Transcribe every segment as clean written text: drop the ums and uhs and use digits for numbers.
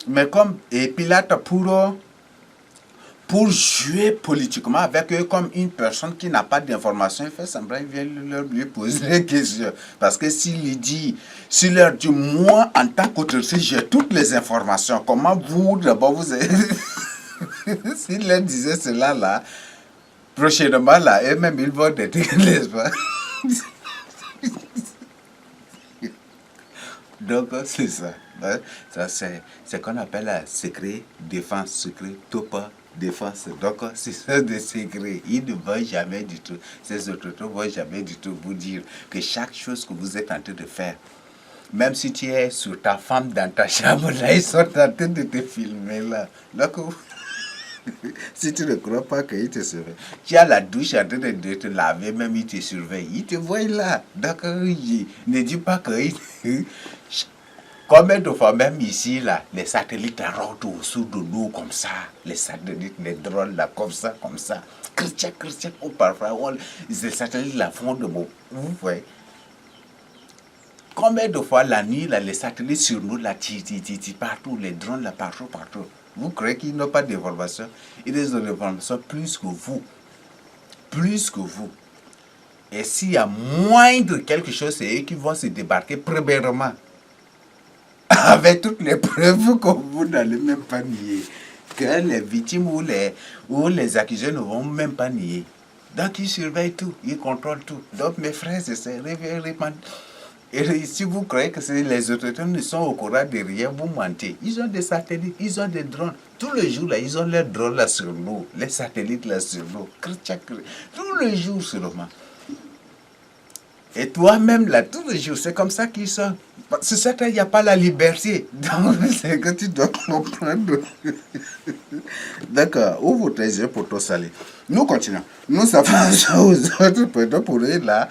Mais comme, et Pilate, pour jouer politiquement avec eux comme une personne qui n'a pas d'informations, il fait semblant, il vient lui poser des questions. Parce que s'il leur dit, moi, en tant qu'autorité, j'ai toutes les informations, comment vous, d'abord, vous avez... S'il leur disait cela, là, prochainement, là, eux-mêmes, ils vont détruire, n'est-ce pas? Donc, c'est ça. Hein. Ça, c'est ce qu'on appelle un secret défense, secret topa défense. Donc, c'est ça des secrets. Ils ne vont jamais du tout, ces autorités ne vont jamais du tout vous dire que chaque chose que vous êtes en train de faire, même si tu es sur ta femme dans ta chambre, là, ils sont en train de te filmer là. Donc, si tu ne crois pas qu'ils te surveillent, tu as la douche en train de te laver, même ils te surveillent, ils te voient là. Donc, ne dis pas que... Combien de fois, même ici, là, les satellites rentrent au-dessous de nous comme ça. Les satellites, les drones, là, comme ça, comme ça. Chrétien, ou parfois, les satellites, là, font de mots. Vous voyez? Combien de fois, la nuit, là, les satellites sur nous, là, partout, les drones, là, partout. Vous croyez qu'ils n'ont pas d'informations? Ils ont des informations plus que vous. Plus que vous. Et s'il y a moindre quelque chose, c'est eux qui vont se débarquer premièrement. Avec toutes les preuves que vous n'allez même pas nier, que les victimes ou les accusés ne vont même pas nier. Donc ils surveillent tout, ils contrôlent tout. Donc mes frères et sœurs, et si vous croyez que les autorités ne sont au courant de rien, vous mentez. Ils ont des satellites, ils ont des drones. Tous les jours, là, ils ont leurs drones là sur nous, les satellites là sur nous. Tous les jours seulement. Et toi-même, là, tous les jours, c'est comme ça qu'ils sont. C'est ça qu'il n'y a pas la liberté. Donc, c'est que tu dois comprendre. D'accord, ouvre tes yeux pour tout saler. Nous continuons. Nous savons ça aux autres, pour eux, là.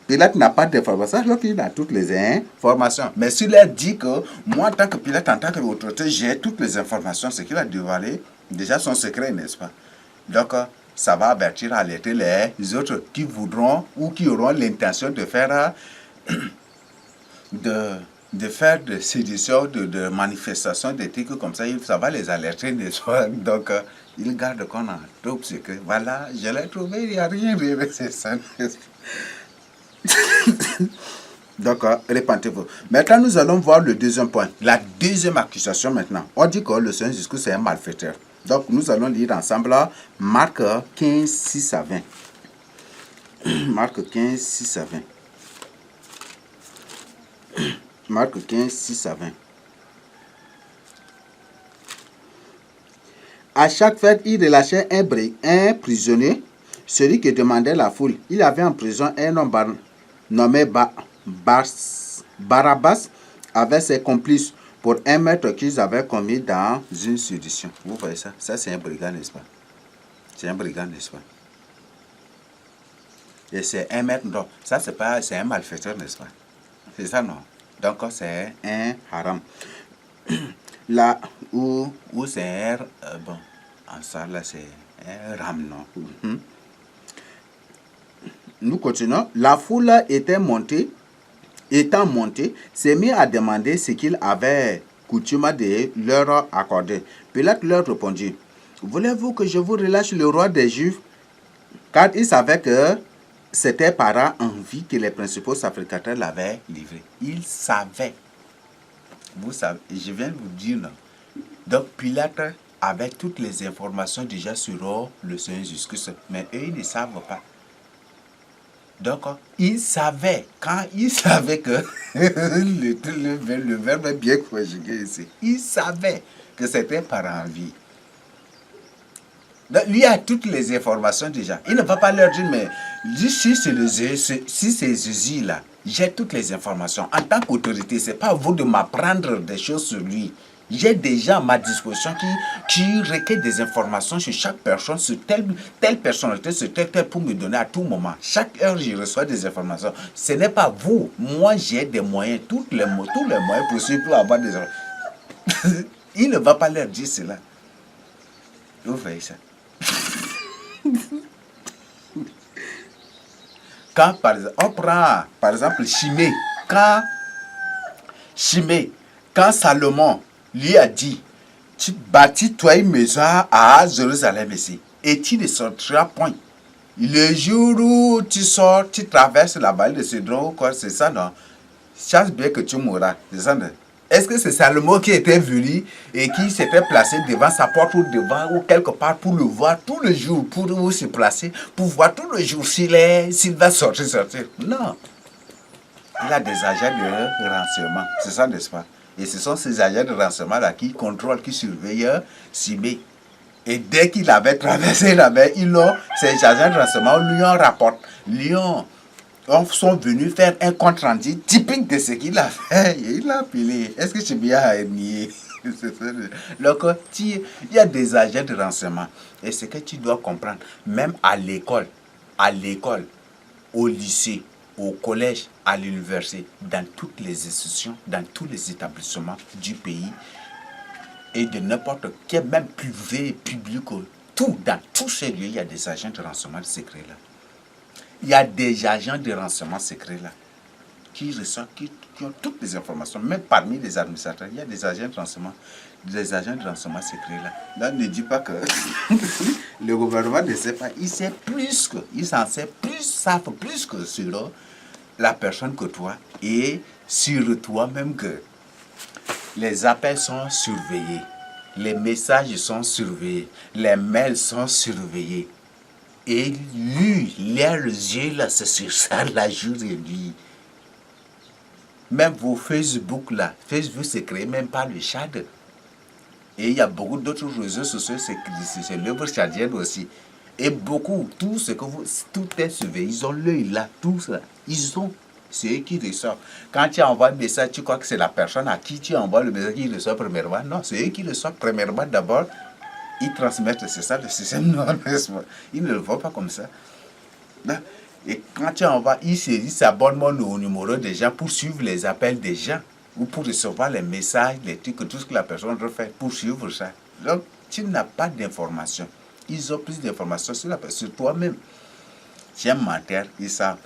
Pilate n'a pas d'informations, alors qu'il a toutes les informations. Mais s'il leur dit que moi, en tant que Pilate, en tant qu'autorité, j'ai toutes les informations, c'est qu'il a dévoilé déjà son secret, n'est-ce pas? Donc, ça va avertir, alerter les autres qui voudront ou qui auront l'intention de faire de faire des séditions, de manifestations, des trucs comme ça, ça va les alerter, n'est-ce pas? Donc, ils gardent qu'on a tout secret. Voilà, je l'ai trouvé, il n'y a rien, c'est ça, n'est-ce pas? D'accord, répentez-vous. Maintenant, nous allons voir le deuxième point. La deuxième accusation maintenant. On dit que le Seigneur Jésus c'est un malfaiteur. Donc, nous allons lire ensemble Marc 15, 6 à 20. Marc 15, 6 à 20. Marc 15, 6 à 20. À chaque fête, il relâchait un prisonnier, celui qui demandait la foule. Il avait en prison un homme nommé Barabbas avec ses complices pour un meurtre qu'ils avaient commis dans une sédition. Vous voyez ça? Ça, c'est un brigand, n'est-ce pas? C'est un brigand, n'est-ce pas? Et c'est un maître, non. Ça, c'est un malfaiteur, n'est-ce pas? C'est ça, non? Donc, c'est un haram. Là où c'est un... bon, en ça, là, c'est un ram, non? Nous continuons. La foule étant montée, s'est mis à demander ce qu'il avait coutume de leur accorder. Pilate leur répondit, voulez-vous que je vous relâche le roi des Juifs? Car il savait que c'était par envie que les principaux sacrificateurs l'avaient livré. Il savait. Vous savez, je viens de vous dire, non? Donc Pilate avait toutes les informations déjà sur le Seigneur Jésus-Christ, mais eux, ils ne savent pas. Donc, il savait, quand il savait que, le verbe est bien conjugué ici, il savait que c'était par envie. Donc, lui a toutes les informations déjà. Il ne va pas leur dire, mais si c'est Jésus là, j'ai toutes les informations. En tant qu'autorité, ce n'est pas à vous de m'apprendre des choses sur lui. J'ai déjà à ma disposition qui recueille des informations sur chaque personne, sur telle personnalité, sur tel pour me donner à tout moment. Chaque heure, je reçois des informations. Ce n'est pas vous. Moi, j'ai des moyens, tous les moyens possibles pour avoir des informations. Il ne va pas leur dire cela. Vous voyez ça? Quand, par exemple, on prend, par exemple, Chimée. Quand Salomon lui a dit, tu bâtis toi une maison à Jérusalem ici, et tu ne sortiras point. Le jour où tu sors, tu traverses la vallée de Cédron, quoi, c'est ça, non? Chasse bien que tu mourras, c'est ça, non? Est-ce que c'est Salomon qui était venu et qui s'était placé devant sa porte ou devant ou quelque part pour le voir tout le jour, pour se placer, pour voir tout le jour s'il va sortir? Non. Il a des agents de renseignement, c'est ça, n'est-ce pas? Et ce sont ces agents de renseignement-là qui contrôlent, qui surveillent Simée. Et dès qu'il avait traversé la mer, ces agents de renseignement lui ont rapporté, sont venus faire un compte rendu typique de ce qu'il a fait. Il a pilé. Est-ce que tu bien nié? Donc, il y a des agents de renseignement. Et ce que tu dois comprendre, même à l'école, au lycée, au collège, à l'université, dans toutes les institutions, dans tous les établissements du pays et de n'importe quel, même privé, public, tout, dans tous ces lieux, il y a des agents de renseignement secrets là. Il y a des agents de renseignement secrets là qui reçoivent, qui ont toutes les informations, même parmi les administrateurs, il y a des agents de renseignement secrets là. Donc ne dis pas que le gouvernement ne sait pas, il sait plus que, il s'en sait plus, savent plus que sur la personne que toi et sur toi-même que les appels sont surveillés, les messages sont surveillés, les mails sont surveillés. Et lui, leurs yeux là, c'est sur ça la jour et nuit. Même vos Facebook là, Facebook c'est créé même par le Tchad. Et il y a beaucoup d'autres réseaux sociaux, c'est l'œuvre tchadienne aussi. Et beaucoup, tout est surveillé. Ils ont l'œil là, tout ça. C'est eux qui reçoivent. Quand tu envoies un message, tu crois que c'est la personne à qui tu envoies le message qui reçoit premièrement. Non, c'est eux qui reçoivent premièrement d'abord. Ils transmettent, c'est ça le système, non, ils ne le voient pas comme ça. Et quand tu envoies, ils s'abonnent au numéro des gens pour suivre les appels des gens ou pour recevoir les messages, les trucs, tout ce que la personne refait pour suivre ça. Donc, tu n'as pas d'informations. Ils ont plus d'informations sur toi-même. Tu es un menteur, ils savent.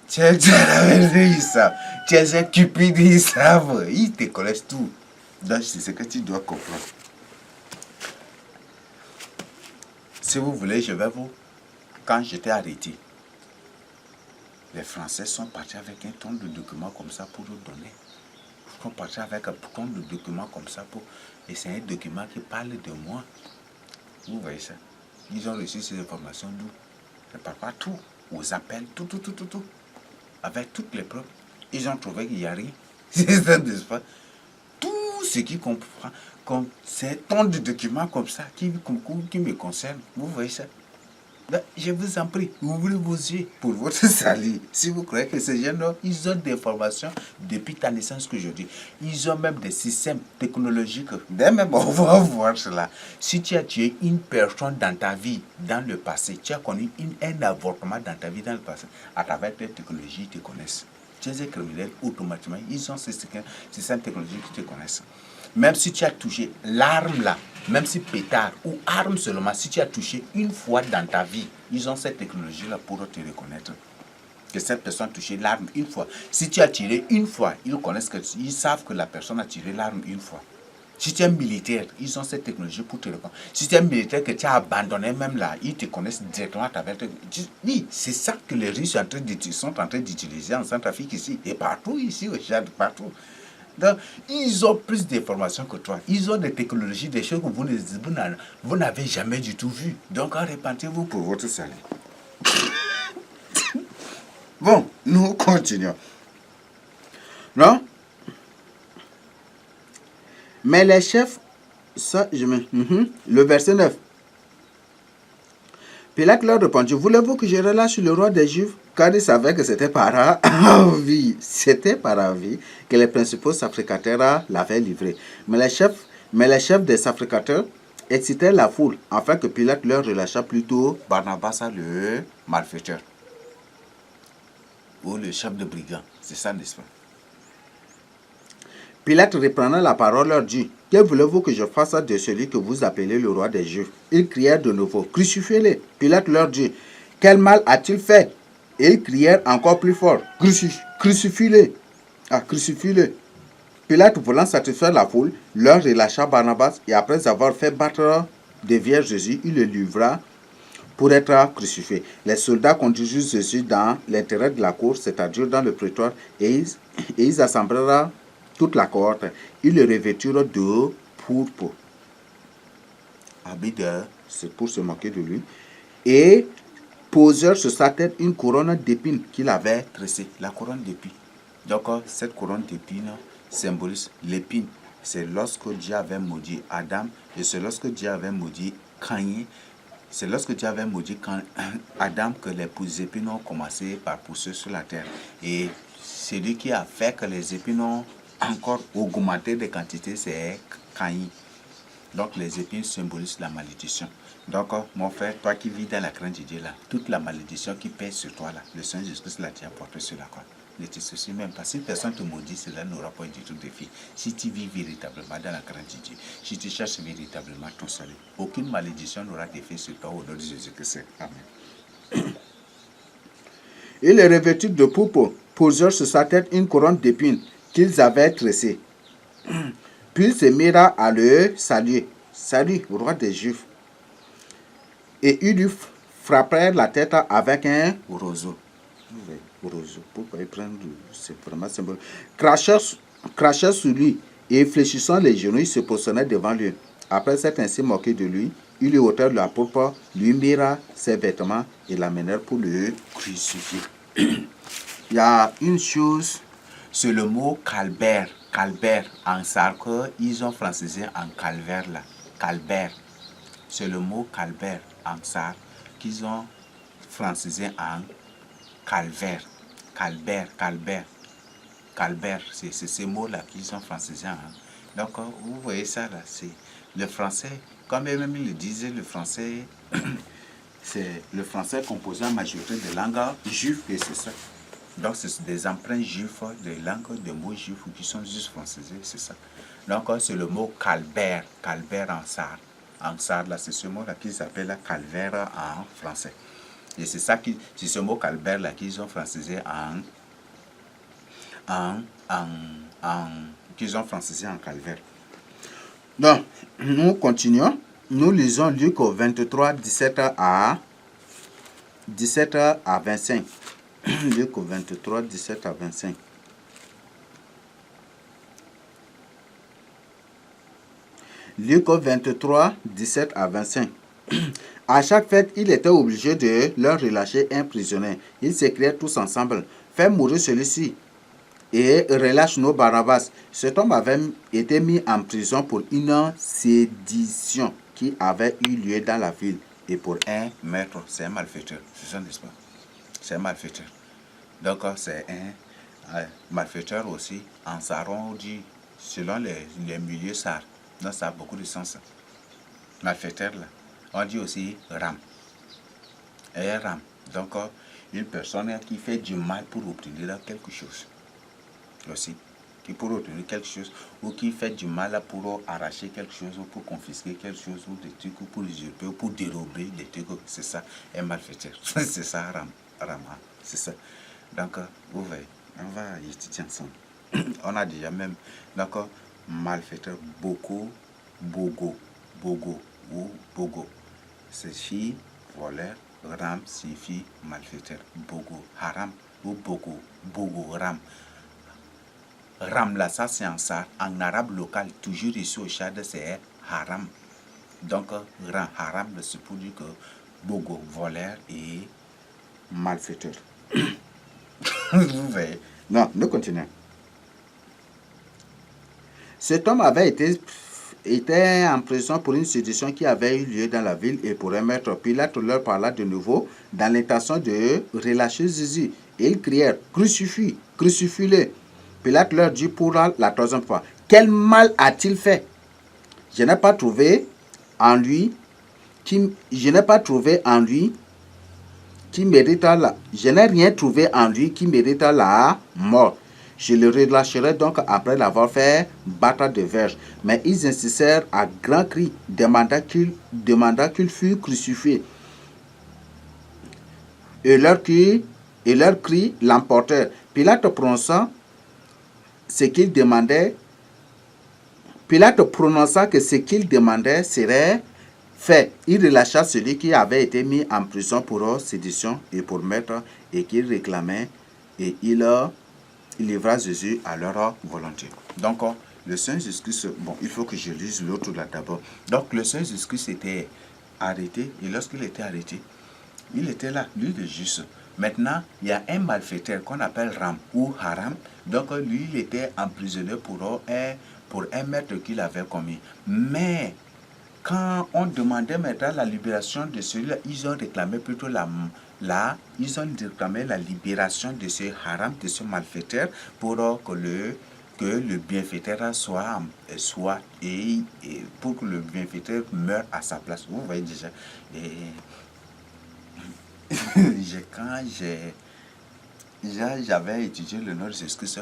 Tu es ils savent. Tu es un cupide, ils savent. Ils te connaissent tout. Donc, c'est ce que tu dois comprendre. Si vous voulez, je vais vous... Quand j'étais arrêté, les Français sont partis avec un ton de documents comme ça pour nous donner. Ils sont partis avec un ton de documents comme ça pour... Et c'est un document qui parle de moi. Vous voyez ça? Ils ont reçu ces informations d'où? De partout. Aux appels, tout. Avec toutes les preuves. Ils ont trouvé qu'il n'y a rien. C'est ça, n'est-ce pas? Tout ce qui comprend... C'est tant de documents comme ça qui me concernent. Vous voyez ça? Là, je vous en prie, ouvrez vos yeux pour votre salut. Si vous croyez que ces gens-là, ils ont des formations depuis ta naissance qu'aujourd'hui. Ils ont même des systèmes technologiques. Même, on va voir cela. Si tu as tué une personne dans ta vie, dans le passé, tu as connu un avortement dans ta vie, dans le passé, à travers les technologies, ils te connaissent. Tu es un criminel, automatiquement, ils ont ces systèmes technologiques qui te connaissent. Même si tu as touché l'arme là, même si pétard ou arme seulement, si tu as touché une fois dans ta vie, ils ont cette technologie là pour te reconnaître. Que cette personne a touché l'arme une fois. Si tu as tiré une fois, ils savent que la personne a tiré l'arme une fois. Si tu es militaire, ils ont cette technologie pour te reconnaître. Si tu es militaire que tu as abandonné même là, ils te connaissent directement à travers. Oui, c'est ça que les Russes sont en train d'utiliser en Centrafrique ici. Et partout ici, au Tchad, partout. Donc, ils ont plus d'informations que toi. Ils ont des technologies, des choses que vous n'avez jamais du tout vues. Donc, arrêtez-vous pour votre salut. Bon, nous continuons. Non? Mais les chefs, ça, le verset 9. Pilate leur répondit, voulez-vous que je relâche le roi des Juifs? Car il savait que c'était par envie. C'était par envie que les principaux sacrificateurs l'avaient livré. Mais les chefs des sacrificateurs excitaient la foule, afin que Pilate leur relâchât plutôt Barnabas, le malfaiteur. Ou le chef de brigand. C'est ça, n'est-ce pas? Pilate reprenant la parole leur dit, que voulez-vous que je fasse de celui que vous appelez le roi des Juifs? Ils crièrent de nouveau, crucifiez-le. Pilate leur dit, quel mal a-t-il fait? Et ils crièrent encore plus fort, crucifie-le. Ah, crucifie-le. Pilate, voulant satisfaire la foule, leur relâcha Barnabas et après avoir fait battre des vierges Jésus, il le livra pour être crucifié. Les soldats conduisirent Jésus dans l'intérieur de la cour, c'est-à-dire dans le prétoire, et ils assemblèrent toute la cohorte. Ils le revêtirent de pourpre. Habit c'est pour se moquer de lui. Et posèrent sur sa tête une couronne d'épines qu'il avait tressée. La couronne d'épines. Donc, cette couronne d'épines symbolise l'épine. C'est lorsque Dieu avait maudit Adam et c'est lorsque Dieu avait maudit Caïn. C'est lorsque Dieu avait maudit Adam que les épines ont commencé par pousser sur la terre. Et celui qui a fait que les épines ont encore augmenté de quantité, c'est Caïn. Donc les épines symbolisent la malédiction. Donc mon frère, toi qui vis dans la crainte de Dieu là, toute la malédiction qui pèse sur toi là, le Seigneur Jésus-Christ l'a déjà porté sur la croix. Ne te soucie même pas. Si personne te maudit, cela n'aura pas du tout d'effet. Si tu vis véritablement dans la crainte de Dieu, si tu cherches véritablement ton salut, aucune malédiction n'aura d'effet sur toi au nom de Jésus-Christ. Amen. Il est revêtu de pourpre, posèrent sur sa tête une couronne d'épines qu'ils avaient tressée. Puis il se mira à le saluer. Salut, roi des Juifs. Et ils lui frappèrent la tête avec un roseau. Roseau, pourquoi ils prennent c'est vraiment symbolique. Crachèrent sur lui et fléchissant les genoux, ils se prosternaient devant lui. Après s'être ainsi moqué de lui, ils lui ôtèrent la pourpre, lui mirent ses vêtements et l'amenèrent pour le crucifier. Il y a une chose, c'est le mot calvaire. Calvaire en sarque, ils ont francisé en calvaire là. Calvaire. C'est le mot calvaire en sarque qu'ils ont francisé en calvaire. Calvaire, calvaire. Calvaire, c'est ces mots-là qu'ils ont francisé en. Donc, vous voyez ça là, c'est le français, comme même ils le disaient, le français, c'est le français composé en majorité de langues juives et c'est ça. Donc, c'est des emprunts juifs, des langues, des mots juifs qui sont juste francisés, c'est ça. Donc, c'est le mot calvaire, calvaire en sarde. En sarde, là, c'est ce mot-là qu'ils appellent calvaire en français. Et c'est ça c'est ce mot calvaire-là qu'ils ont francisé qu'ils ont francisé en calvaire. Donc, nous continuons. Nous lisons Luc 23, 17 à 25. Luc 23, 17 à 25. Luc 23, 17 à 25. À chaque fête, il était obligé de leur relâcher un prisonnier. Ils s'écriaient tous ensemble, fais mourir celui-ci et relâche nos Barabbas. Cet homme avait été mis en prison pour une sédition qui avait eu lieu dans la ville et pour un meurtre. C'est un malfaiteur, c'est ça, n'est-ce pas? C'est un malfaiteur. Donc, c'est un malfaiteur aussi. En saron, on dit, selon les milieux sar. Donc, ça a beaucoup de sens. Malfaiteur, là. On dit aussi ram. Et ram. Donc, une personne qui fait du mal pour obtenir quelque chose. Aussi. Qui pour obtenir quelque chose. Ou qui fait du mal pour arracher quelque chose. Ou pour confisquer quelque chose. Ou des trucs. Ou pour usurper. Ou pour dérober des trucs. C'est ça. Un malfaiteur. C'est ça, ram. Rama. C'est ça. Donc, vous voyez. On va étudier ensemble. On a déjà même. Donc, malfaiteur. Beaucoup. Bogo. Bogo. Ou bogo. C'est fille, voleur, ram signifie malfaiteur. Bogo, haram ou bogo, bogo, ram. Ram là, ça c'est en arabe local, toujours ici au Tchad, c'est haram. Donc, ram, haram, c'est pour dire que bogo, voleur et malfaiteur. Vous voyez? Non, nous continuons. Cet homme avait était en prison pour une sédition qui avait eu lieu dans la ville et pour un meurtre. Pilate leur parla de nouveau dans l'intention de relâcher Jésus. Et ils crièrent, crucifie, crucifie-le. Pilate leur dit pour la troisième fois, quel mal a-t-il fait? Je n'ai pas trouvé en lui qui mérite je n'ai rien trouvé en lui qui mérite la mort. Je le relâcherai donc après l'avoir fait battre de verges. Mais ils insistèrent à grands cris, demandant qu'il fût crucifié. Et leurs cris l'emportèrent. Pilate prononça ce qu'il demandait Pilate prononça que ce qu'il demandait serait fait. Il relâcha celui qui avait été mis en prison pour sédition et pour meurtre et qu'il réclamait, et il livra Jésus à leur volonté. Donc, le Seigneur Jésus-Christ, bon, il faut que je lise l'autre là d'abord. Donc, le Seigneur Jésus-Christ était arrêté, et lorsqu'il était arrêté, il était là, lui le juste. Maintenant, il y a un malfaiteur qu'on appelle Ram ou Haram. Donc, lui, il était emprisonné pour un meurtre qu'il avait commis. Mais, quand on demandait maintenant la libération de celui-là, ils ont réclamé plutôt ils ont réclamé la libération de ce haram, de ce malfaiteur, pour que le bienfaiteur soit et pour que le bienfaiteur meure à sa place. Vous voyez déjà. Et quand j'avais étudié le nom de Jésus-Christ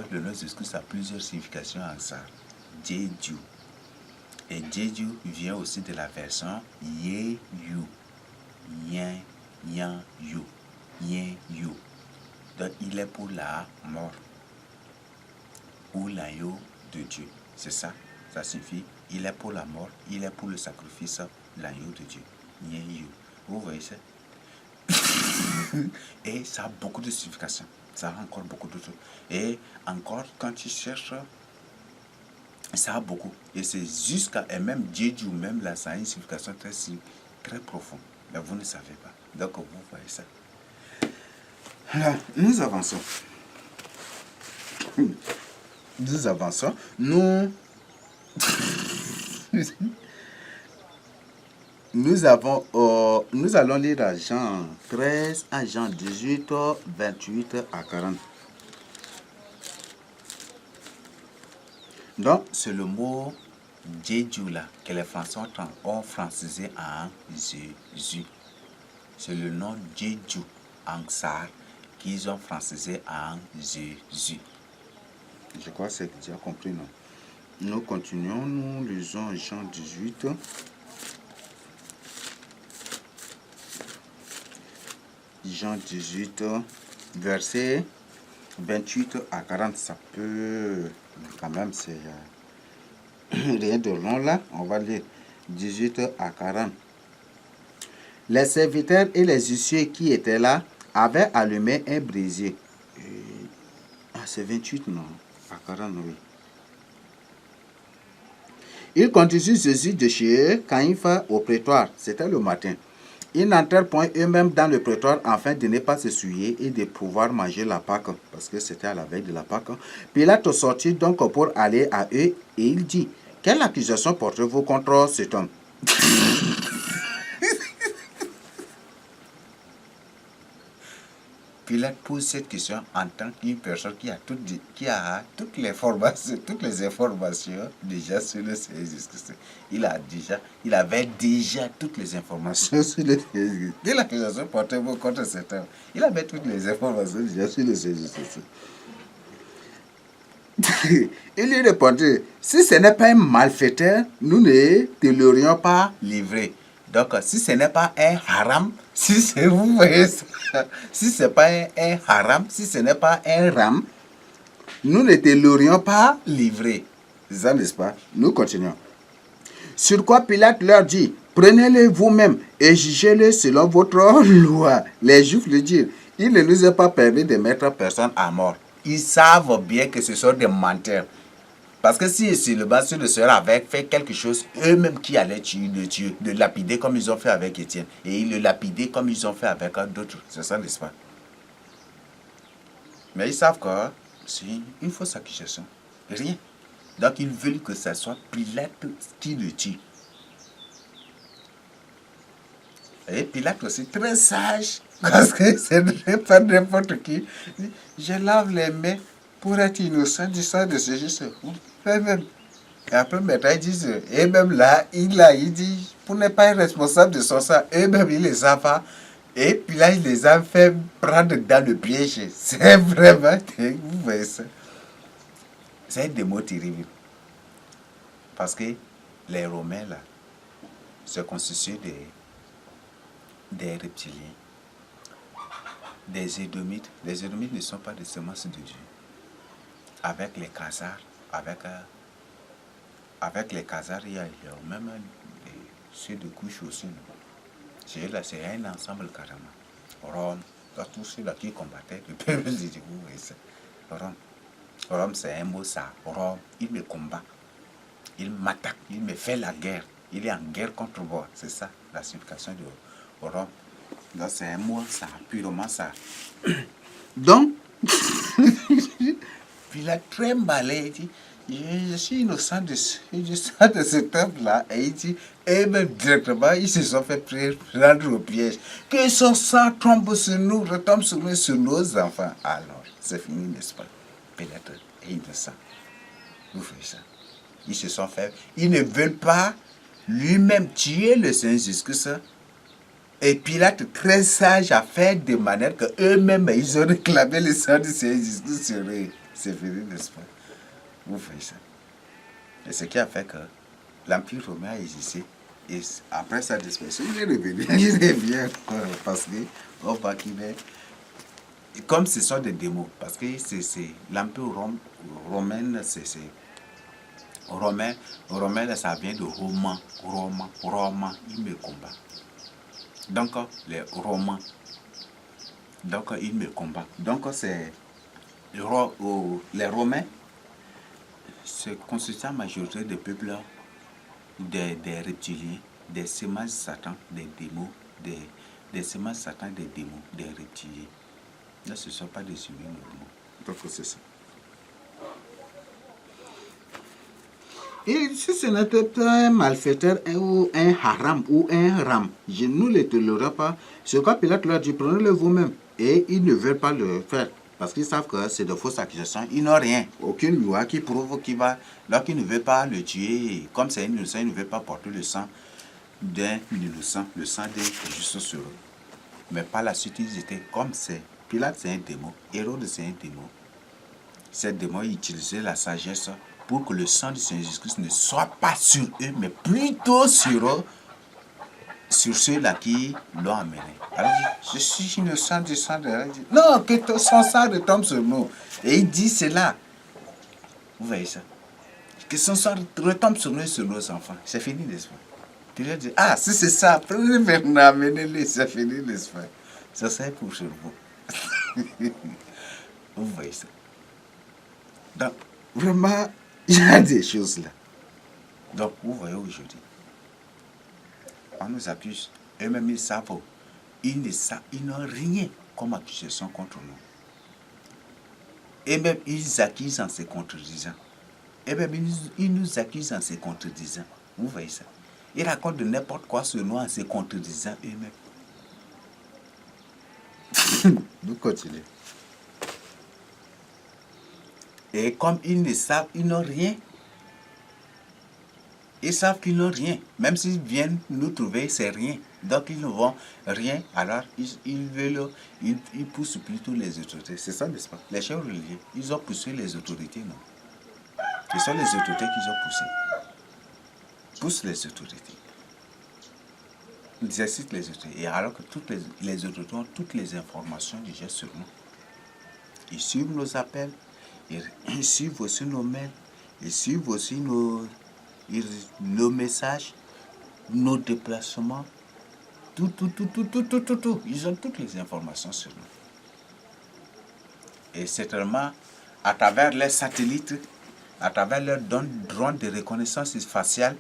a plusieurs significations en ça. Jésus. Et Jésus vient aussi de la version Ye You. Yen, Yan, You. Yen, You. Donc il est pour la mort. Ou l'agneau de Dieu. C'est ça. Ça signifie il est pour la mort, il est pour le sacrifice, l'agneau de Dieu. Yen, You. Vous voyez ça? Et ça a beaucoup de significations. Ça a encore beaucoup d'autres. Et encore, quand tu cherches, ça a beaucoup. Et c'est jusqu'à, et même Jésus, même là, ça a une signification très profonde. Mais vous ne savez pas. Donc, vous voyez ça. Alors, nous avançons. Nous avançons. Nous allons lire à Jean 13, à Jean 18, 28 à 40. Donc, c'est le mot Jésus là, que les Français ont francisé en Jésus. C'est le nom Jésus en Xar qu'ils ont francisé en Jésus. Je crois que tu as compris, non? Nous continuons, nous lisons Jean 18. Jean 18, verset 28 à 40, ça peut, quand même, c'est rien de long là. On va lire 18 à 40. Les serviteurs et les huissiers qui étaient là avaient allumé un brasier. C'est 28, non? À 40, oui. Ils conduisirent Jésus de chez eux quand il fait au prétoire. C'était le matin. Ils n'entrèrent point eux-mêmes dans le prétoire afin de ne pas se souiller et de pouvoir manger la Pâque, parce que c'était à la veille de la Pâque. Pilate sortit donc pour aller à eux et il dit, « Quelle accusation portez-vous contre cet homme ?» Pilate pose cette question en tant qu'une personne qui a toutes les informations déjà sur le Seigneur Jésus-Christ. Il avait déjà toutes les informations sur le Seigneur Jésus-Christ. Quelle accusation portez-vous contre cet homme? Il avait toutes les informations déjà sur le Seigneur Jésus-Christ. Il lui répondit, si ce n'est pas un malfaiteur, nous ne te l'aurions pas livré. Donc, si ce n'est pas un haram, vous voyez ça, si ce n'est pas un haram, si ce n'est pas un ram, nous ne te l'aurions pas livré. C'est ça, n'est-ce pas? Nous continuons. Sur quoi Pilate leur dit, prenez-le vous-même et jugez-le selon votre loi. Les Juifs lui dirent, il ne nous est pas permis de mettre personne à mort. Ils savent bien que ce sont des menteurs. Parce que si le bas le Seigneur avait fait quelque chose, eux-mêmes qui allaient le lapider comme ils ont fait avec Étienne. Et ils le lapidaient comme ils ont fait avec d'autres. C'est ça, n'est-ce pas? Mais ils savent que c'est une fausse accusation. Rien. Donc ils veulent que ce soit Pilate qui le tue. Et Pilate aussi très sage. Parce que ce n'est pas n'importe qui. Je lave les mains pour être innocent du sang de ce juste. Même. Et après, maintenant, ils disent, et même là, il dit, pour ne pas être responsable de son sang, eux-mêmes, ils les a pas. Et puis là, il les a fait prendre dans le piège. C'est vraiment, vous voyez ça. C'est des mots terribles. Parce que les Romains, là, se constituent des reptiliens, des Édomites. Les Édomites ne sont pas des semences de Dieu. Avec les Khazars, avec avec les Khazars, il y a même ceux de couche aussi. C'est là, c'est un ensemble carrément. Rome, tous ceux-là qui combattaient le peuple du Djibouti, c'est Rome. Rome, c'est un mot ça. Rome, il me combat, il m'attaque, il me fait la guerre. Il est en guerre contre moi. C'est ça, la signification de Rome. Donc, c'est un mot ça, purement ça. Donc, puis il a très malin, il dit, je suis innocent de cet homme-là. Et il dit, et même directement, ils se sont fait prendre au piège. Que son sang tombe sur nous, retombe sur nous, sur nos enfants. Alors, c'est fini, n'est-ce pas? Peut-être innocent. Vous faites ça. Ils se sont fait, ils ne veulent pas lui-même tuer le Seigneur Jésus-Christ. Et Pilate, très sage, a fait de manière qu'eux-mêmes, ils ont réclamé le sang du Seigneur Jésus-Christ sur eux. C'est fini, n'est-ce pas? Vous faites ça. Et ce qui a fait que l'Empire romain a existé. Et après sa disparition, il est revenu. Il revient parce qu'on voit qu'il est. Comme ce sont des démos, parce que c'est l'Empire romain, c'est romain, ça vient de roman, il me combat. Donc, les romans, donc ils me combattent. Donc, c'est les Romains, se constituent en majorité des peuples, des reptiliens, des semences de Satan, des démons, des semences de Satan, des démons, des reptiliens. Là, ce ne sont pas des humains normaux. Donc, c'est ça. Et si ce n'était pas un malfaiteur ou un haram ou un ram, je ne le tolérerai pas. Ce que Pilate leur dit, prenez-le vous-même. Et ils ne veulent pas le faire. Parce qu'ils savent que c'est de fausses accusations. Ils n'ont rien. Aucune loi qui prouve qu'il va. Donc ils ne veulent pas le tuer. Comme c'est un innocent, ils ne veulent pas porter le sang d'un innocent, le sang d'un juste sur eux. Mais par la suite, ils étaient comme c'est. Pilate, c'est un démon. Hérode, c'est un démon. Ces démons utilisaient la sagesse pour que le sang du Seigneur Jésus-Christ ne soit pas sur eux, mais plutôt sur eux, sur ceux-là qui l'ont amené. Alors il dit, je suis innocent du sang de la... Non, que son sang retombe sur nous. Et il dit cela. Vous voyez ça? Que son sang retombe sur nous et sur nos enfants. C'est fini, n'est-ce pas? Tu lui dis, ah, si c'est ça, prenez maintenant, amenez-les, c'est fini, n'est-ce pas? Ça, c'est pour sur vous. Vous voyez ça? Donc, vraiment, il y a des choses là. Donc, vous voyez aujourd'hui, on nous accuse, eux-mêmes ils savent, ils n'ont rien comme accusation contre nous. Et même ils accusent en se contredisant. Et même ils nous accusent en se contredisant. Vous voyez ça? Ils racontent de n'importe quoi sur nous en se contredisant eux-mêmes. Nous continuons. Et comme ils ne savent, ils n'ont rien. Ils savent qu'ils n'ont rien. Même s'ils viennent nous trouver, c'est rien. Donc ils ne vont rien. Alors ils poussent plutôt les autorités. C'est ça, n'est-ce pas? Les chefs religieux, ils ont poussé les autorités, non? Ce sont les autorités qu'ils ont poussé. Poussent les autorités. Ils exercent les autorités. Et alors que toutes les autorités ont toutes les informations déjà sur nous. Ils suivent nos appels. Ils suivent aussi nos mails. Ils suivent aussi nos messages, nos déplacements, tout. Ils ont toutes les informations sur nous. Et certainement, à travers les satellites, à travers leurs drones de reconnaissance faciale,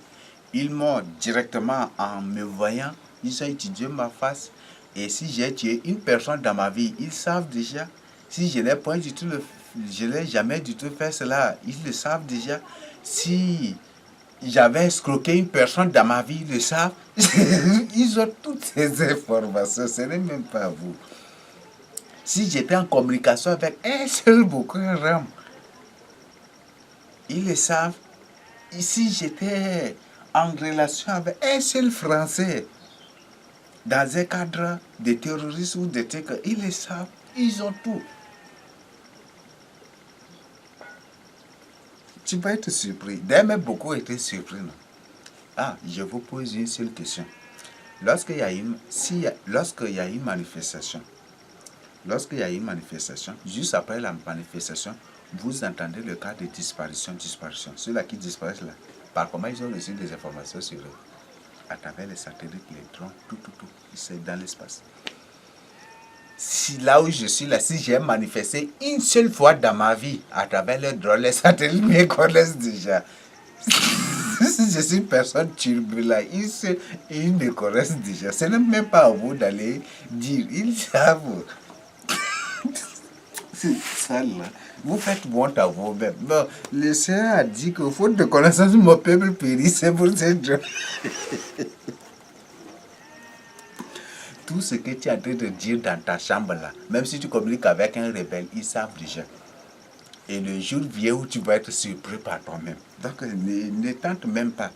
ils m'ont directement, en me voyant, ils ont étudié ma face. Et si j'ai tué une personne dans ma vie, ils savent déjà. Si je n'ai pas du tout je n'ai jamais du tout fait cela, ils le savent déjà. Si j'avais escroqué une personne dans ma vie, ils le savent. Ils ont toutes ces informations, ce n'est même pas vous. Si j'étais en communication avec un seul Boko Haram, ils le savent. Si j'étais en relation avec un seul Français, dans un cadre de terrorisme ou de trucs, ils le savent. Ils ont tout. Tu vas être surpris. D'ailleurs, beaucoup étaient surpris. Non? Ah, je vous pose une seule question. Lorsqu'il y a une manifestation, juste après la manifestation, vous entendez le cas de disparition. Ceux-là qui disparaissent là, Par comment ils ont reçu des informations sur eux? À travers les satellites, les drones, tout. C'est dans l'espace. Si là où je suis là, si j'ai manifesté une seule fois dans ma vie à travers les drones, les satellites me connaissent déjà. Si je suis une personne turbulente, ils me connaissent déjà. Ce n'est même pas à vous d'aller dire, ils savent. C'est ça là. Vous faites honte à vous-même. Non, le Seigneur a dit que faute de connaissance, mon peuple périt. C'est pour cette chose. Tout ce que tu es en train de dire dans ta chambre là, même si tu communiques avec un rebelle, ils savent déjà. Et le jour vient où tu vas être surpris par toi-même. Donc ne tente même pas.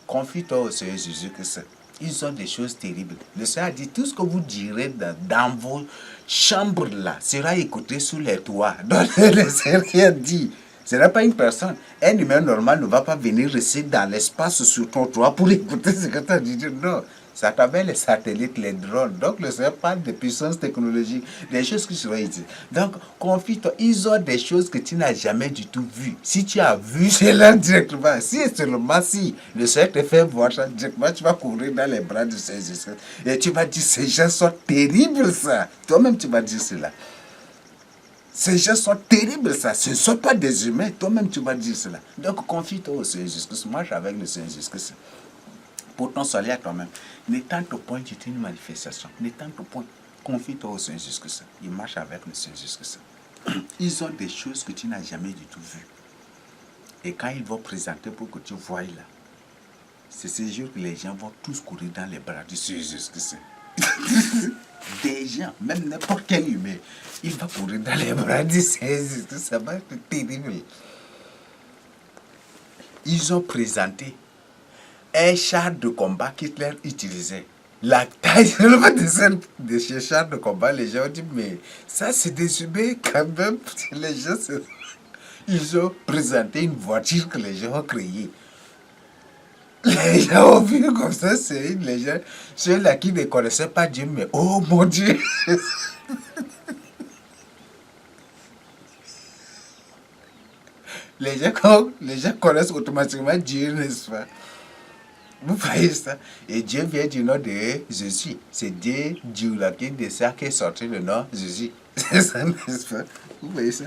Confie-toi au Seigneur Jésus-Christ. Ils ont des choses terribles. Le Seigneur a dit, tout ce que vous direz dans vos chambres là sera écouté sous les toits. Donc le Seigneur dit, ce n'est pas une personne. Un humain normal ne va pas venir rester dans l'espace sur ton toit pour écouter ce que tu as dit. Non. C'est à travers les satellites, les drones. Donc, le Seigneur parle de puissance technologique, des choses qui seront utiles. Donc, confie-toi. Ils ont des choses que tu n'as jamais du tout vues. Si tu as vu cela directement, si et seulement si le Seigneur te fait voir ça directement, tu vas courir dans les bras de ces Jésus. Et tu vas dire, ces gens sont terribles, ça. Toi-même, tu vas dire cela. Ces gens sont terribles, ça. Ce ne sont pas des humains. Toi-même, tu vas dire cela. Donc, confie-toi au Seigneur Jésus-Christ. Marche avec le Seigneur Jésus-Christ. Pour ton salut à toi-même. Ne tente point d'être une manifestation. Ne tente point. Confie-toi au Seigneur Jésus-Christ. Il marche avec le Seigneur Jésus-Christ. Ils ont des choses que tu n'as jamais du tout vues. Et quand ils vont présenter pour que tu voies là, c'est ce jour que les gens vont tous courir dans les bras du Seigneur Jésus-Christ. Des gens, même n'importe quel humain, il va courir dans les bras du Seigneur Jésus-Christ. Ça va être terrible. Ils ont présenté un char de combat qu'Hitler utilisait. La taille de ce char de combat, les gens ont dit, mais ça c'est des humains quand même. Les gens, ils ont présenté une voiture que les gens ont créée. Les gens ont vu comme ça, c'est les gens, ceux-là qui ne connaissaient pas Dieu, mais oh mon Dieu. Les gens connaissent automatiquement Dieu, n'est-ce pas? Vous voyez ça? Et Dieu vient du nom de Jésus. C'est Dieu, là, qui est sorti le nom Jésus. C'est ça, n'est-ce pas? Vous voyez ça?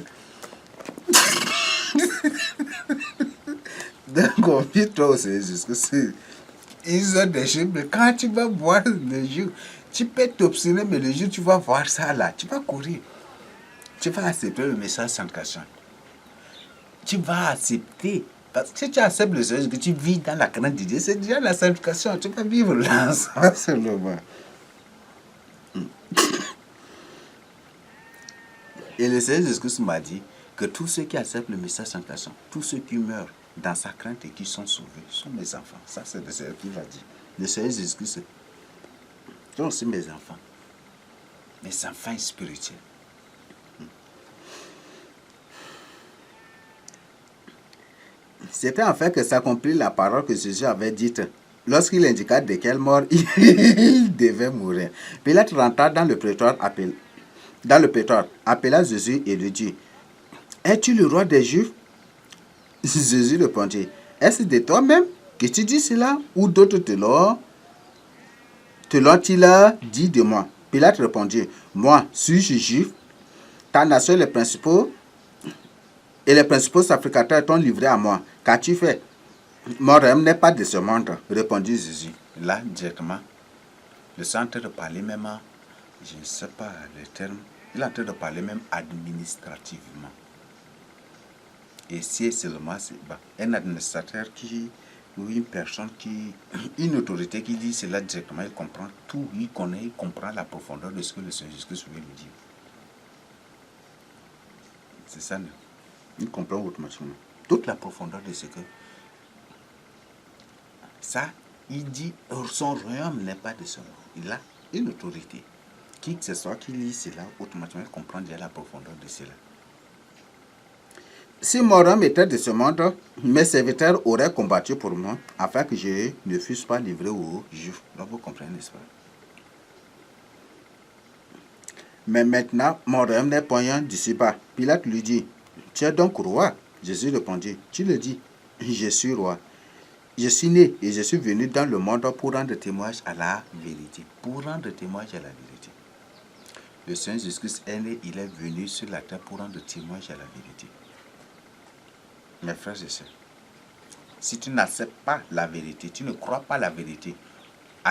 Donc, confie-toi au Seigneur Jésus. Ils ont des choses, mais quand tu vas voir le jour, tu peux t'obstiner, mais le jour tu vas voir ça là, tu vas courir. Tu vas accepter le message sanctification. Tu vas accepter. Parce que si tu acceptes le Seigneur, que tu vis dans la crainte de Dieu, c'est déjà la sanctification. Tu vas vivre là, seulement. Et le Seigneur Jésus m'a dit que tous ceux qui acceptent le message sanctification, tous ceux qui meurent dans sa crainte et qui sont sauvés, sont mes enfants. Ça, c'est le Seigneur qui va dire. Le Seigneur Jésus-Christ, sont aussi mes enfants spirituels. C'était en fait que s'accomplit la parole que Jésus avait dite lorsqu'il indiqua de quelle mort il devait mourir. Pilate rentra dans le prétoire, appela Jésus et lui dit, es-tu le roi des Juifs? Jésus répondit, est-ce de toi-même que tu dis cela ou d'autres te l'ont-ils dit de moi? Pilate répondit, moi, suis-je juif? Ta nation et les principaux sacrificateurs t'ont livré à moi. Qu'as-tu fait? Mon règne n'est pas de ce monde, répondit Jésus. Là, directement, le centre de parler même, je ne sais pas le terme, il est en train de parler même administrativement. Et si seulement c'est un administrateur ou une personne une autorité qui dit cela directement, il comprend tout, il connaît, il comprend la profondeur de ce que le Seigneur Jésus veut lui dire. C'est ça, non? Il comprend automatiquement toute la profondeur de ce que... Ça, il dit, son royaume n'est pas de ce monde. Il a une autorité. Qui que ce soit qui lit cela, automatiquement il comprend déjà la profondeur de cela. Si mon royaume était de ce monde, mes serviteurs auraient combattu pour moi, afin que je ne fusse pas livré aux Juifs. Donc vous comprenez, n'est-ce pas? Mais maintenant, mon royaume n'est point d'ici-bas. Pilate lui dit, tu es donc roi? Jésus répondit, tu le dis, je suis roi. Je suis né et je suis venu dans le monde pour rendre témoignage à la vérité. Pour rendre témoignage à la vérité. Le Seigneur Jésus-Christ est né, il est venu sur la terre pour rendre témoignage à la vérité. Mes frères et sœurs, si tu n'acceptes pas la vérité, tu ne crois pas à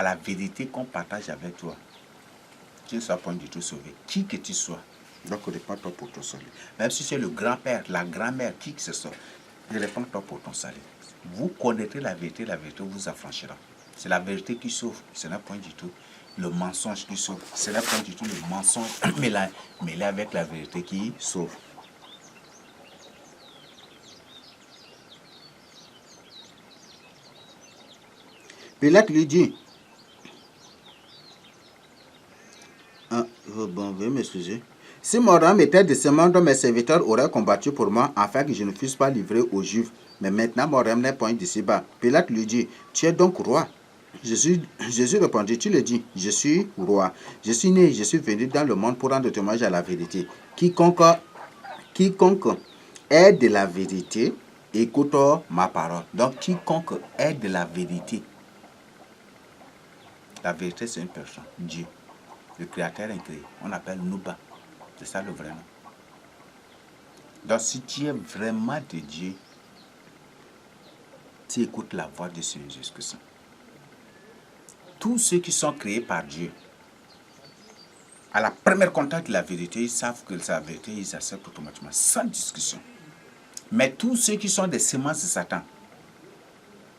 la vérité qu'on partage avec toi, tu ne seras pas du tout sauvé. Qui que tu sois, donc répands-toi pour ton salut. Même si c'est le grand-père, la grand-mère, qui que ce soit, répands-toi pour ton salut. Vous connaîtrez la vérité vous affranchira. C'est la vérité qui sauve, ce n'est pas du tout le mensonge qui sauve. Ce n'est pas du tout le mensonge mêlé avec la vérité qui sauve. Pilate lui dit, veuillez m'excuser. Si mon âme était de ce monde, mes serviteurs auraient combattu pour moi, afin que je ne fusse pas livré aux Juifs. Mais maintenant, mon âme n'est point d'ici-bas. Pilate lui dit, tu es donc roi. Jésus répondit, tu le dis, je suis roi. Je suis né, je suis venu dans le monde pour rendre témoignage à la vérité. Quiconque est de la vérité, écoute ma parole. Donc, quiconque est de la vérité, la vérité, c'est une personne, Dieu. Le Créateur incréé. On appelle Nuba. C'est ça le vrai nom. Donc, si tu es vraiment de Dieu, tu écoutes la voix de Seigneur Jésus-Christ. Tous ceux qui sont créés par Dieu, à la première contact de la vérité, ils savent que c'est la vérité, ils acceptent automatiquement, sans discussion. Mais tous ceux qui sont des semences de Satan,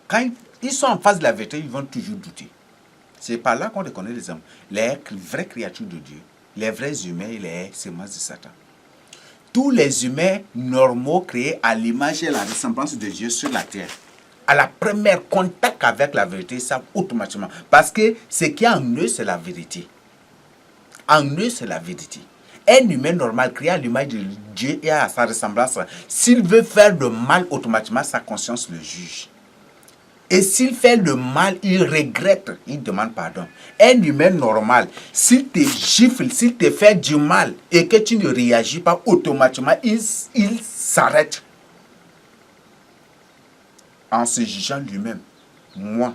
quand ils sont en face de la vérité, ils vont toujours douter. C'est par là qu'on reconnaît les hommes, les vraies créatures de Dieu, les vrais humains et les semences de Satan. Tous les humains normaux créés à l'image et à la ressemblance de Dieu sur la terre, à la première contact avec la vérité, ils savent automatiquement. Parce que ce qui est en eux, c'est la vérité. En eux, c'est la vérité. Un humain normal créé à l'image de Dieu et à sa ressemblance, s'il veut faire le mal, automatiquement, sa conscience le juge. Et s'il fait le mal, il regrette, il demande pardon. Un humain normal, s'il te gifle, s'il te fait du mal et que tu ne réagis pas automatiquement, il s'arrête. En se jugeant lui-même, moi,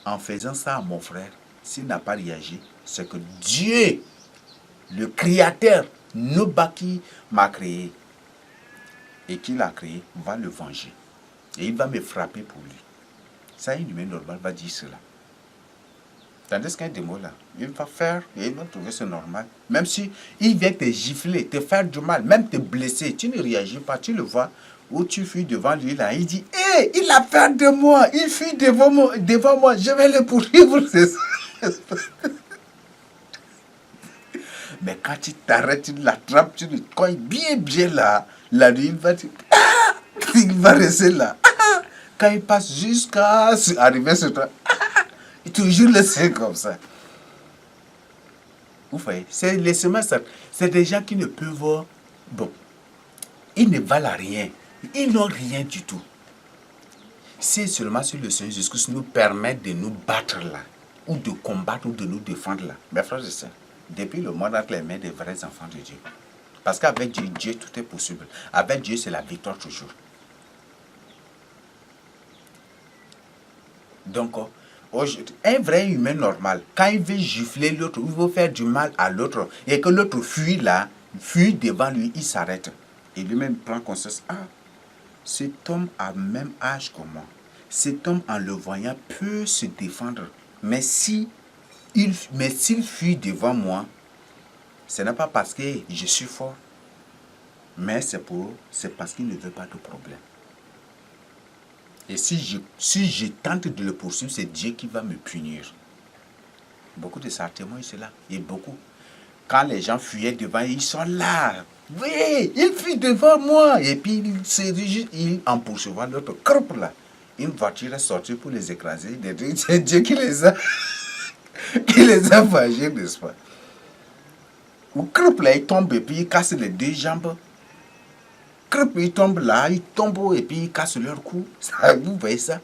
en faisant ça à mon frère, s'il n'a pas réagi, c'est que Dieu, le Créateur, Nuba qui m'a créé et qui l'a créé, va le venger. Et il va me frapper pour lui. Ça, un humain normal va dire cela. Tandis qu'un démon là, il va faire, et il va trouver ça normal. Même si il vient te gifler, te faire du mal, même te blesser, tu ne réagis pas, tu le vois, ou tu fuis devant lui là, il dit, hé, il a peur de moi, il fuit devant moi, je vais le poursuivre, c'est ça. Mais quand tu t'arrêtes, tu l'attrapes, tu le coins bien là, la nuit, il va rester là. Quand il passe jusqu'à arriver sur toi, il toujours laissé comme ça. Vous voyez, c'est les semences, c'est des gens qui ne peuvent, bon, ils ne valent rien, ils n'ont rien du tout. C'est seulement si le Seigneur Jésus nous permet de nous battre là, ou de combattre, ou de nous défendre là. Mes frères et sœurs, depuis le monde entre les mains des vrais enfants de Dieu. Parce qu'avec Dieu, tout est possible. Avec Dieu, c'est la victoire toujours. Donc, un vrai humain normal, quand il veut gifler l'autre, il veut faire du mal à l'autre, et que l'autre fuit là, fuit devant lui, il s'arrête. Et lui-même prend conscience, cet homme a le même âge que moi. Cet homme, en le voyant, peut se défendre. Mais s'il fuit devant moi, ce n'est pas parce que je suis fort, mais c'est parce qu'il ne veut pas de problème. Et si je tente de le poursuivre, c'est Dieu qui va me punir. Beaucoup de ça témoignent cela. Et beaucoup. Quand les gens fuyaient devant, ils sont là. Oui, il fuit devant moi. Et puis, il en poursuivant l'autre. Crop là. Une voiture est sortie pour les écraser. C'est Dieu qui les a vengés, n'est-ce pas? Ou crop là, il tombe et puis il casse les deux jambes. Il tombe là, il tombe et puis il casse leur cou. Vous voyez ça?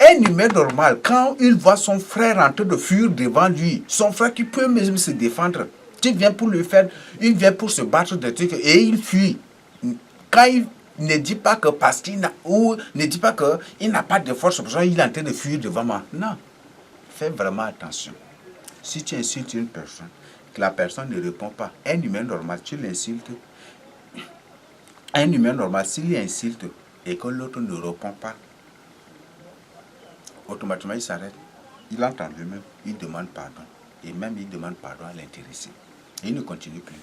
Un humain normal, quand il voit son frère en train de fuir devant lui, son frère qui peut même se défendre, tu viens pour le faire, il vient pour se battre de trucs et il fuit. Quand Ne dis pas que parce qu'il n'a, ou ne dis pas qu'il n'a pas de force, pour ça il est en train de fuir devant moi. Non. Fais vraiment attention. Si tu insultes une personne, que la personne ne répond pas, un humain normal, tu l'insultes. Un humain normal, s'il insulte et que l'autre ne répond pas, automatiquement il s'arrête. Il entend lui-même, il demande pardon. Et même il demande pardon à l'intéressé. Et il ne continue plus.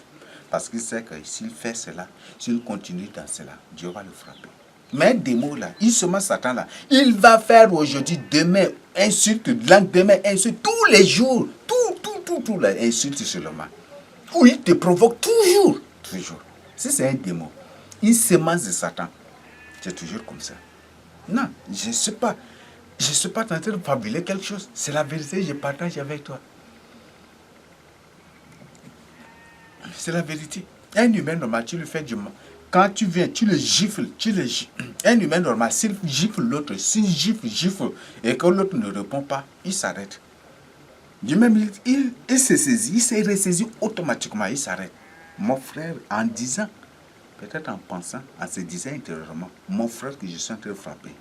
Parce qu'il sait que s'il fait cela, s'il continue dans cela, Dieu va le frapper. Mais des mots là, il se met Satan là. Il va faire aujourd'hui, demain, insulte, lendemain, insulte, tous les jours. Tout là, insulte seulement. Ou il te provoque toujours. Si c'est un démon, il semence de Satan. C'est toujours comme ça. Non, je ne sais pas. Je ne suis pas en train de fabuler quelque chose. C'est la vérité, je partage avec toi. C'est la vérité. Un humain normal, tu lui fais du mal. Quand tu viens, tu le gifles. Un humain normal, s'il gifle l'autre, s'il gifle, et que l'autre ne répond pas, il s'arrête. Lui-même, il se saisit, il s'est ressaisi automatiquement, il s'arrête. Mon frère, en disant, peut-être en pensant, en se disant intérieurement, mon frère que je suis en train de frapper,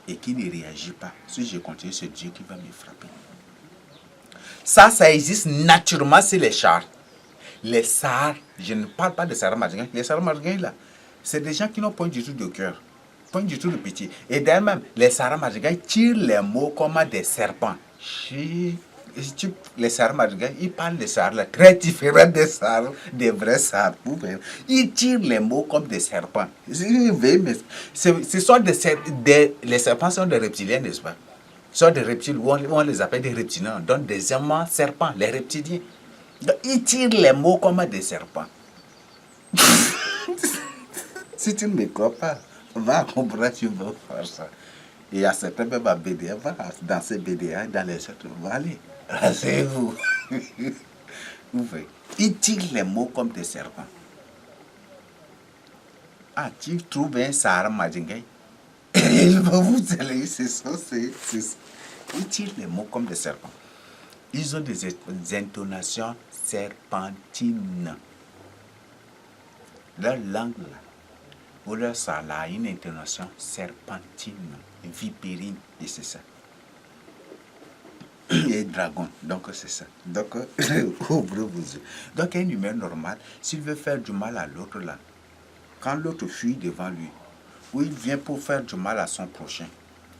et qui ne réagit pas, si je continue, c'est Dieu qui va me frapper. Ça existe naturellement sur les chars. Les Sahars, je ne parle pas de Sahara Madjinga, les Sahara Madjinga là, c'est des gens qui n'ont point du tout de cœur, point du tout de pitié. Et d'ailleurs même, les Sahara Madjinga tirent les mots comme des serpents. Les Sahara Madjinga, ils parlent des Sahara là, très différents des Sahara, des vrais Sahara. Ils tirent les mots comme des serpents. Ce sont les serpents sont des reptiliens, n'est-ce pas? Ce sont des reptiles, on les appelle des reptiliens, donc des aimants serpents, les reptiliens. Donc, ils tirent les mots comme des serpents. Si tu ne me crois pas, va comprendre, tu vas faire ça. Et à certains même à BDA, va danser BDA dans les autres, va aller. Rasez-vous. Ils tirent les mots comme des serpents. Ah, tu trouves un Sahara Madjingai? Il va vous aller, c'est ça, ils tirent les mots comme des serpents. Ils ont des intonations serpentines. Leur langue, là, ou leur sala a une intonation serpentine, vipérine, et c'est ça. Et dragon, donc c'est ça. Donc, ouvrez vos yeux. Donc, un humain normal, s'il veut faire du mal à l'autre, là, quand l'autre fuit devant lui, ou il vient pour faire du mal à son prochain,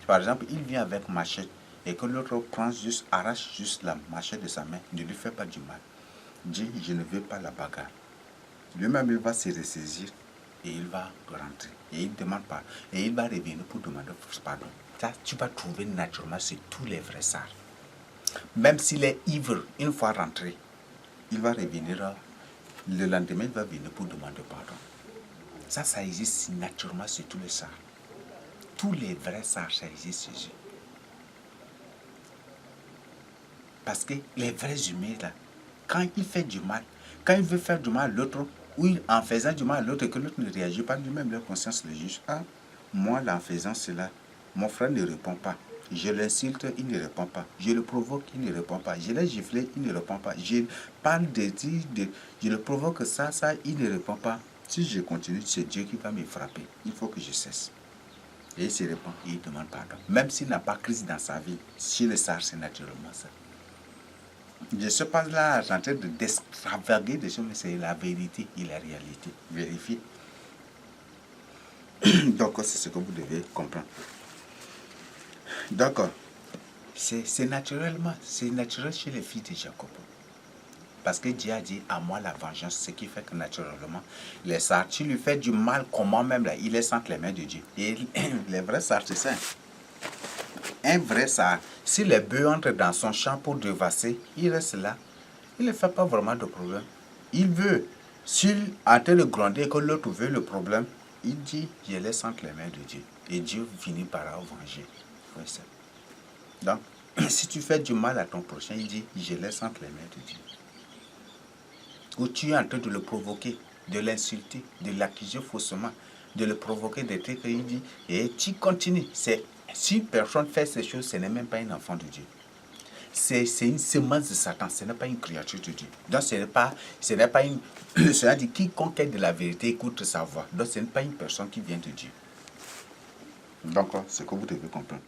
par exemple, il vient avec machette, et que l'autre prend juste, arrache juste la machette de sa main, ne lui fait pas du mal. Dit, je ne veux pas la bagarre. Lui-même, il va se ressaisir et il va rentrer. Et il demande pas. Et il va revenir pour demander pardon. Ça, tu vas trouver naturellement, c'est tous les vrais Sahara. Même s'il est ivre, une fois rentré, il va revenir. Le lendemain, il va venir pour demander pardon. Ça existe naturellement sur tous les Sahara. Tous les vrais Sahara, ça existe chez eux. Parce que les vrais humains, là, quand il fait du mal, quand il veut faire du mal à l'autre, ou en faisant du mal à l'autre, que l'autre ne réagit pas, lui-même, leur conscience le juge. Ah, moi, là, en faisant cela, mon frère ne répond pas. Je l'insulte, il ne répond pas. Je le provoque, il ne répond pas. Je l'ai giflé, il ne répond pas. Je parle je le provoque ça, il ne répond pas. Si je continue, c'est Dieu qui va me frapper. Il faut que je cesse. Et il se répond, et il demande pardon. Même s'il n'a pas crise dans sa vie, chez le Sahara, c'est naturellement ça. Je ne suis pas là en train de d'extravaguer des choses, mais c'est la vérité et la réalité. Vérifiez. Donc, c'est ce que vous devez comprendre. Donc, c'est naturellement, c'est naturel chez les filles de Jacob. Parce que Dieu a dit, à moi la vengeance, ce qui fait que naturellement, les Sahara, tu lui fais du mal, comment même là, il est entre les mains de Dieu. Et les vrais Sahara, c'est ça. Un vrai Sahara, si les bœufs entrent dans son champ pour devasser, il reste là. Il ne fait pas vraiment de problème. Il veut, s'il est en train de gronder et que l'autre veut le problème, il dit, je laisse entre les mains de Dieu. Et Dieu finit par la venger. Ouais, ça. Donc, si tu fais du mal à ton prochain, il dit, je laisse entre les mains de Dieu. Ou tu es en train de le provoquer, de l'insulter, de l'accuser faussement, de le provoquer des trucs, il dit, et tu continues. Si une personne fait ces choses, ce n'est même pas un enfant de Dieu. c'est une semence de Satan, ce n'est pas une créature de Dieu. Donc ce n'est pas une... Cela dit, quiconque est de la vérité écoute sa voix. Donc ce n'est pas une personne qui vient de Dieu. Donc, c'est ce que vous devez comprendre.